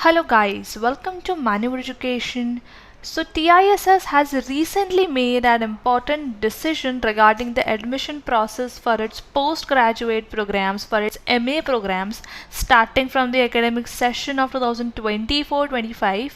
Hello guys, welcome to Manual Education. So TISS has recently made an important decision regarding the admission process for its postgraduate programs, for its MA programs starting from the academic session of 2024-25.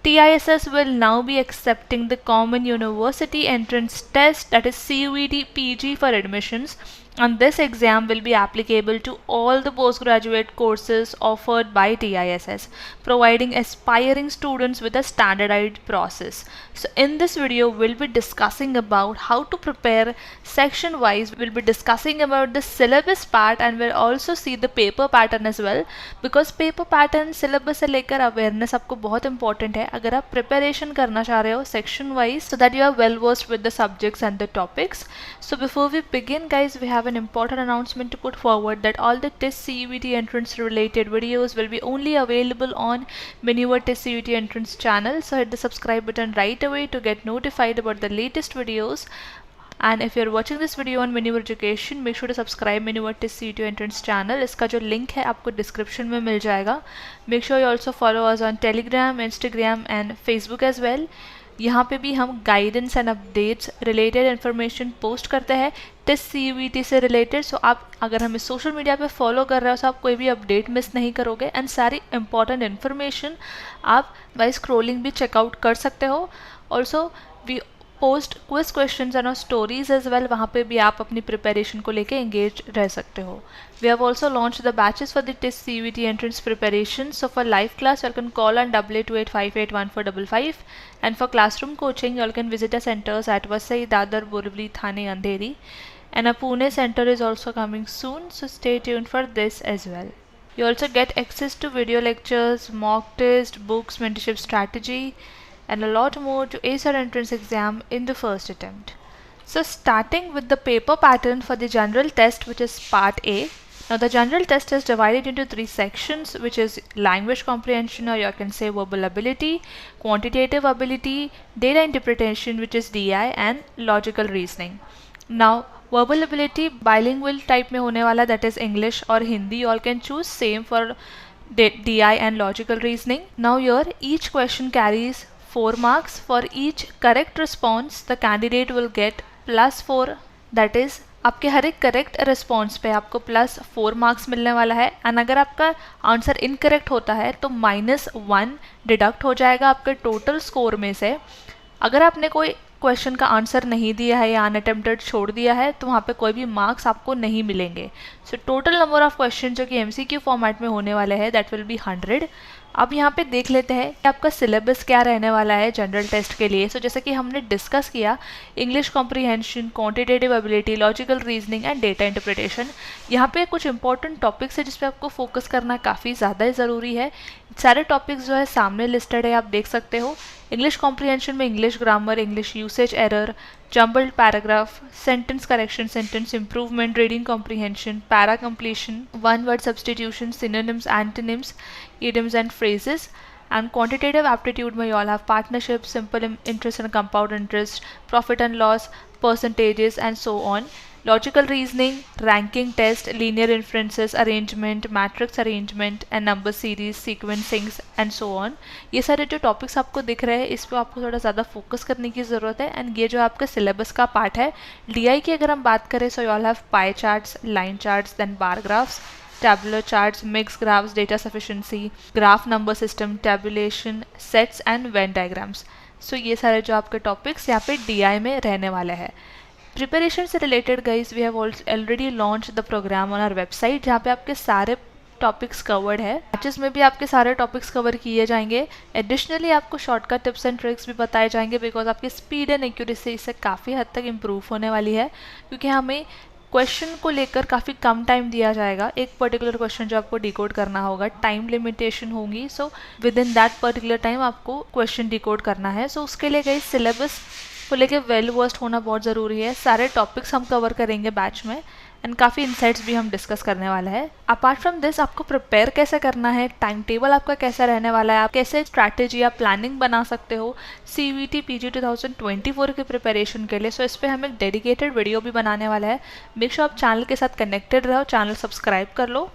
TISS will now be accepting the Common University Entrance Test, that is CUET PG, for admissions, and this exam will be applicable to all the postgraduate courses offered by TISS, providing aspiring students with a standardized process. So in this video we'll be discussing about how to prepare section wise, we'll be discussing about the syllabus part, and we'll also see the paper pattern as well, because paper pattern syllabus से लेकर awareness आपको बहुत important है अगर आप preparation करना चाह रहे हो section wise, so that you are well versed with the subjects and the topics. So before we begin guys, we have an important announcement to put forward, that all the TISS CUET entrance related videos will be only available on Manual TISS CUET entrance channel. So hit the subscribe button right away to get notified about the latest videos. And if you're watching this video on Manual Education, make sure to subscribe Manual TISS CUET entrance channel. इसका जो link है आपको description में मिल जाएगा. Make sure you also follow us on Telegram, Instagram and Facebook as well. यहाँ पे भी हम guidance and updates related information post करते हैं टेस्ट CUET से रिलेटेड. सो आप अगर हमें सोशल मीडिया पे फॉलो कर रहे हो तो आप कोई भी अपडेट मिस नहीं करोगे, एंड सारी इंपॉर्टेंट इन्फॉर्मेशन आप बाय स्क्रॉलिंग भी चेकआउट कर सकते हो. Also we post quiz questions and stories as well, वहाँ पे भी आप अपनी प्रिपरेशन को लेके एंगेज रह सकते हो. We have also launched the batches for the TISS CUET entrance preparation. So for live class, you can call on 8828581455, and for classroom coaching, you can visit our centers at Vasai, Dadar, Borivali, Thane, Andheri, and a Pune center is also coming soon. So stay tuned for this as well. You also get access to video lectures, mock test, books, mentorship strategy, and a lot more to ace our entrance exam in the first attempt. So starting with the paper pattern for the general test, which is part A. Now the general test is divided into three sections, which is language comprehension, or you can say verbal ability, quantitative ability, data interpretation, which is DI, and logical reasoning. Now verbal ability bilingual type में होने वाला, that is English or Hindi. You all can choose, same for DI and logical reasoning. Now here each question carries 4 marks. For each correct response, the candidate will get +4, that is आपके हर एक correct response पे आपको +4 marks मिलने वाला है. And अगर आपका answer incorrect होता है तो -1 डिडक्ट हो जाएगा आपके टोटल स्कोर में से. अगर आपने कोई क्वेश्चन का आंसर नहीं दिया है या अनअटेम्प्टेड छोड़ दिया है तो वहाँ पे कोई भी मार्क्स आपको नहीं मिलेंगे. So total number of question जो कि MCQ फॉर्मेट में होने वाले हैं, दैट विल बी 100. अब यहाँ पे देख लेते हैं कि आपका सिलेबस क्या रहने वाला है जनरल टेस्ट के लिए. सो जैसे कि हमने डिस्कस किया, English comprehension, quantitative ability, logical reasoning and data interpretation. यहाँ पे कुछ इंपॉर्टेंट टॉपिक्स है जिस पे आपको फोकस करना काफ़ी ज़्यादा ज़रूरी है. सारे टॉपिक्स जो है सामने लिस्टेड है, आप देख सकते हो. इंग्लिश कॉम्प्रीहेंशन में English grammar, English usage error, jumbled paragraph, sentence correction, sentence improvement, reading comprehension, para completion, one word substitution, synonyms, antonyms, idioms and phrases. And quantitative aptitude में you all have partnership, simple interest and compound interest, profit and loss, percentages and so on. Logical reasoning, ranking test, linear inferences, arrangement, matrix arrangement and number series, sequencing and so on. ये सारे जो topics आपको दिख रहे हैं इस पर आपको थोड़ा ज़्यादा फोकस करने की ज़रूरत है. एंड ये जो आपका सिलेबस का पार्ट है, DI की अगर हम बात करें, so you all have pie charts, line charts, then bar graphs, tabular charts, mixed graphs, data sufficiency, graph number system, tabulation, sets and Venn diagrams. So ये सारे जो आपके टॉपिक्स यहाँ पे DI में रहने वाले हैं. प्रिपरेशन से related guys we have already launch the programme on our website, जहाँ पे आपके सारे टॉपिक्स कवर्ड है. बैचेस में भी आपके सारे टॉपिक्स कवर किए जाएंगे. एडिशनली आपको शॉर्टकट टिप्स एंड ट्रिक्स भी बताए जाएंगे, बिकॉज आपकी स्पीड एंड एक्यूरेसी इससे काफ़ी हद तक इम्प्रूव होने वाली है, क्योंकि हमें क्वेश्चन को लेकर काफ़ी कम टाइम दिया जाएगा. एक पर्टिकुलर क्वेश्चन जो आपको डिकोड करना होगा, टाइम लिमिटेशन होगी. So with in that particular time आपको क्वेश्चन डिकोड करना है. सो उसके लिए गाइस सिलेबस को लेकर वेल वर्स्ड होना बहुत ज़रूरी है. सारे टॉपिक्स हम कवर करेंगे बैच में, एंड काफ़ी इंसाइट्स भी हम डिस्कस करने वाला है. अपार्ट फ्रॉम दिस आपको प्रिपेयर कैसे करना है, टाइम टेबल आपका कैसा रहने वाला है, आप कैसे स्ट्रैटेजी या प्लानिंग बना सकते हो CUET PG 2024 की प्रिपरेशन के लिए. सो इस पर हम एक डेडिकेटेड वीडियो भी बनाने वाला है. मेक श्योर आप चैनल के साथ कनेक्टेड रहो, चैनल सब्सक्राइब कर लो.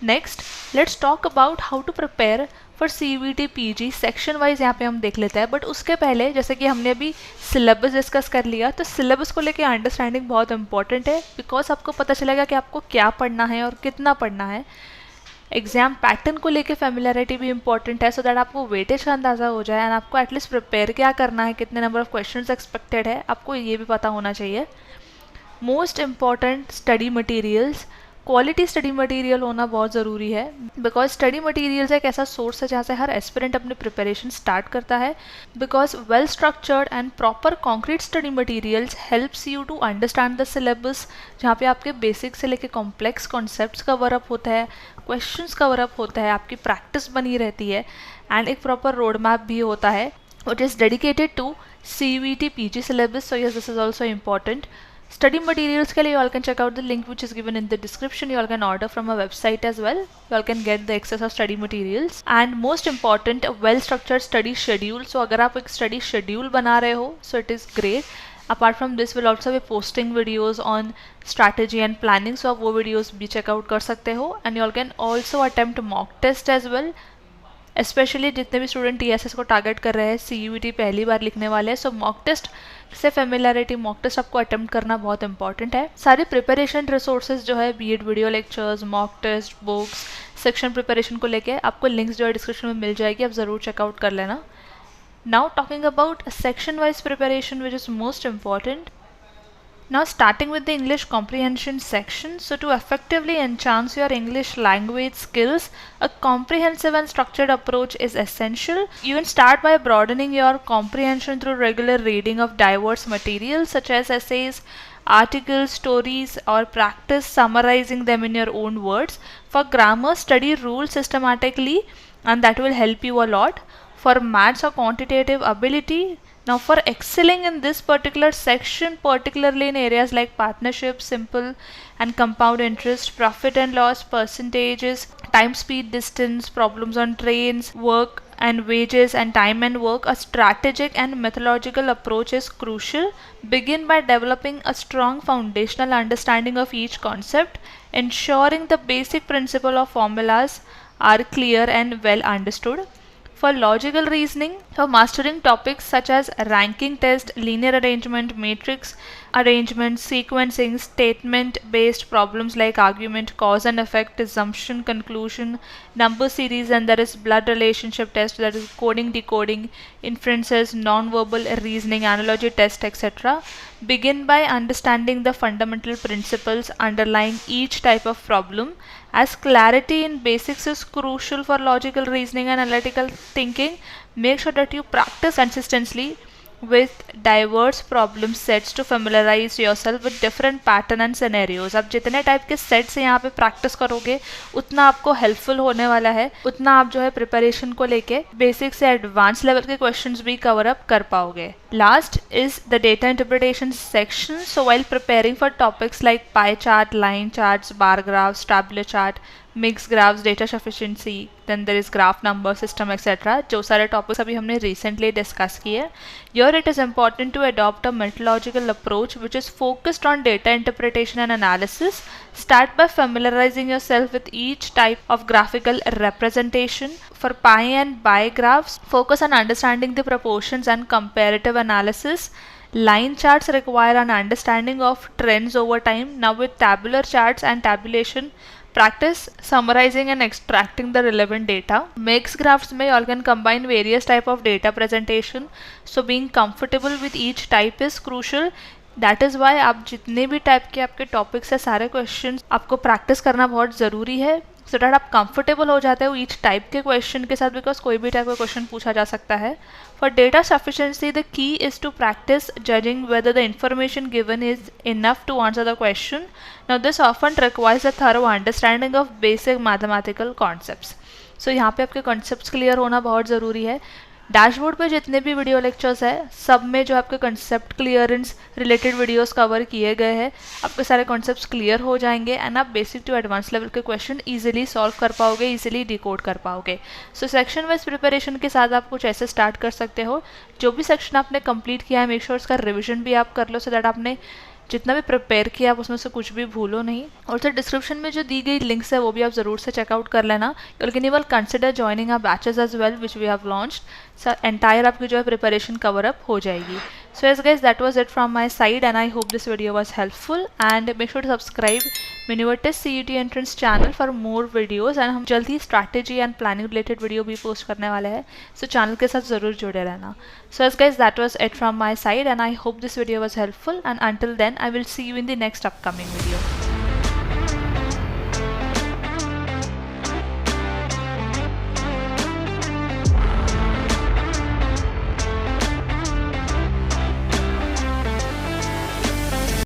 Next, let's talk about how to prepare for CBT PG section wise यहाँ पे हम देख लेते हैं, बट उसके पहले जैसे कि हमने अभी सिलेबस डिस्कस कर लिया, तो सिलेबस को लेके अंडरस्टैंडिंग बहुत इंपॉर्टेंट है, बिकॉज आपको पता चलेगा कि आपको क्या पढ़ना है और कितना पढ़ना है। एग्जाम पैटर्न को लेके फेमिलियरिटी भी इंपॉर्टेंट है, सो दैट आपको वेटेज का अंदाज़ा हो जाए एंड आपको एटलीस्ट प्रिपेयर क्या करना है, कितने नंबर ऑफ क्वेश्चंस एक्सपेक्टेड है, आपको ये भी पता होना चाहिए। Most important study materials, quality study material होना बहुत ज़रूरी है, बिकॉज स्टडी मटेरियल्स एक ऐसा सोर्स है जहाँ से हर एस्पिरेंट अपने प्रिपरेशन स्टार्ट करता है, because well structured and proper concrete study materials helps you to understand the syllabus, जहाँ पे आपके बेसिक से लेके कॉम्प्लेक्स कॉन्सेप्ट्स कवर अप होता है, क्वेश्चंस कवर अप होता है, आपकी प्रैक्टिस बनी रहती है, एंड एक प्रॉपर रोड मैप भी होता है which is dedicated to CBT PG syllabus. So yes, this is also important. Study materials के लिए you all can check out the link which is given in the description. You all can order from our website as well. You all can get the excess of study materials. And most important, a well structured study schedule. So अगर आप एक study schedule बना रहे हो, so it is great. Apart from this, we'll also be posting videos on strategy and planning. So आप वो videos भी check out कर सकते हो. And you all can also attempt mock test as well. Specially जितने भी student TSS को target कर रहे हैं, CUET पहली बार लिखने वाले हैं, सो मॉक टेस्ट से फेमिलियरिटी, मॉक टेस्ट आपको अटेम्प्ट करना बहुत इंपॉर्टेंट है। सारे प्रिपरेशन रिसोर्सेज जो है, be it video lectures, mock test, books, section preparation को लेके आपको लिंक्स जो है डिस्क्रिप्शन में मिल जाएगी, आप ज़रूर चेकआउट कर लेना। Now talking about section wise preparation which is most important. Now starting with the English comprehension section, so to effectively enhance your English language skills, a comprehensive and structured approach is essential. You can start by broadening your comprehension through regular reading of diverse materials such as essays, articles, stories, or practice summarizing them in your own words. For grammar, study rules systematically and that will help you a lot. For maths or quantitative ability, now for excelling in this particular section, particularly in areas like partnership, simple and compound interest, profit and loss, percentages, time, speed, distance, problems on trains, work and wages, and time and work, a strategic and methodological approach is crucial. Begin by developing a strong foundational understanding of each concept, ensuring the basic principle of formulas are clear and well understood. For logical reasoning, for mastering topics such as ranking test, linear arrangement, matrix arrangement, sequencing, statement-based problems like argument, cause and effect, assumption, conclusion, number series, and there is blood relationship test, that is coding, decoding, inferences, non-verbal reasoning, analogy test, etc. Begin by understanding the fundamental principles underlying each type of problem, as clarity in basics is crucial for logical reasoning and analytical thinking. Make sure that you practice consistently with diverse problem sets to familiarize yourself with different pattern and scenarios. आप जितने type के sets यहाँ पे practice करोगे उतना आपको helpful होने वाला है, उतना आप जो है प्रिपरेशन को लेके बेसिक से एडवांस लेवल के क्वेश्चंस भी कवर अप कर पाओगे. Last is the data interpretation section. So while preparing for topics like pie chart, line charts, bar graphs, tabular chart, mixed graphs, data sufficiency, then there is graph number system, etc. जो सारे topics अभी हमने recently discuss किए. Here it is important to adopt a methodological approach which is focused on data interpretation and analysis. Start by familiarizing yourself with each type of graphical representation. For pie and bar graphs, focus on understanding the proportions and comparative analysis. Line charts require an understanding of trends over time. Now with tabular charts and tabulation, practice summarizing and extracting the relevant data. Mixed graphs में you all can combine various type of data presentation. So being comfortable with each type is crucial. That is why आप जितने भी type के आपके topics है सारे questions आपको practice करना बहुत ज़रूरी है, सो डैट आप कंफर्टेबल हो जाते हो ईच टाइप के क्वेश्चन के साथ, बिकॉज कोई भी टाइप का क्वेश्चन पूछा जा सकता है. For data sufficiency, the key is to practice judging whether the information given is enough to answer the question. Now this often requires a thorough understanding of basic mathematical concepts. So यहाँ पे आपके concepts clear होना बहुत ज़रूरी है. Dashboard पे जितने भी वीडियो लेक्चर्स है सब में जो आपके concept clearance related videos cover किए गए हैं. आपके सारे कॉन्सेप्ट्स क्लियर हो जाएंगे एंड आप बेसिक टू एडवांस लेवल के क्वेश्चन इजीली सॉल्व कर पाओगे, इजीली डिकोड कर पाओगे. सो सेक्शन वाइज प्रिपरेशन के साथ आप कुछ ऐसे स्टार्ट कर सकते हो. जो भी सेक्शन आपने कंप्लीट किया है मेक श्योर उसका रिविजन भी आप कर लो, सो दैट आपने जितना भी प्रिपेयर किया आप उसमें से कुछ भी भूलो नहीं। और सर डिस्क्रिप्शन में जो दी गई लिंक्स है वो भी आप ज़रूर से चेकआउट कर लेना। You can even consider joining our batches as well which we have launched. Sir entire आपकी जो है प्रिपरेशन कवर अप हो जाएगी। So yes guys, that was it from my side and I hope this video was helpful, and make sure to subscribe Minivertest CET Entrance channel for more videos, and हम जल्द ही strategy and planning related video भी post करने वाले हैं, so channel के साथ ज़रूर जुड़े रहना। So yes guys, that was it from my side and I hope this video was helpful, and until then I will see you in the next upcoming video.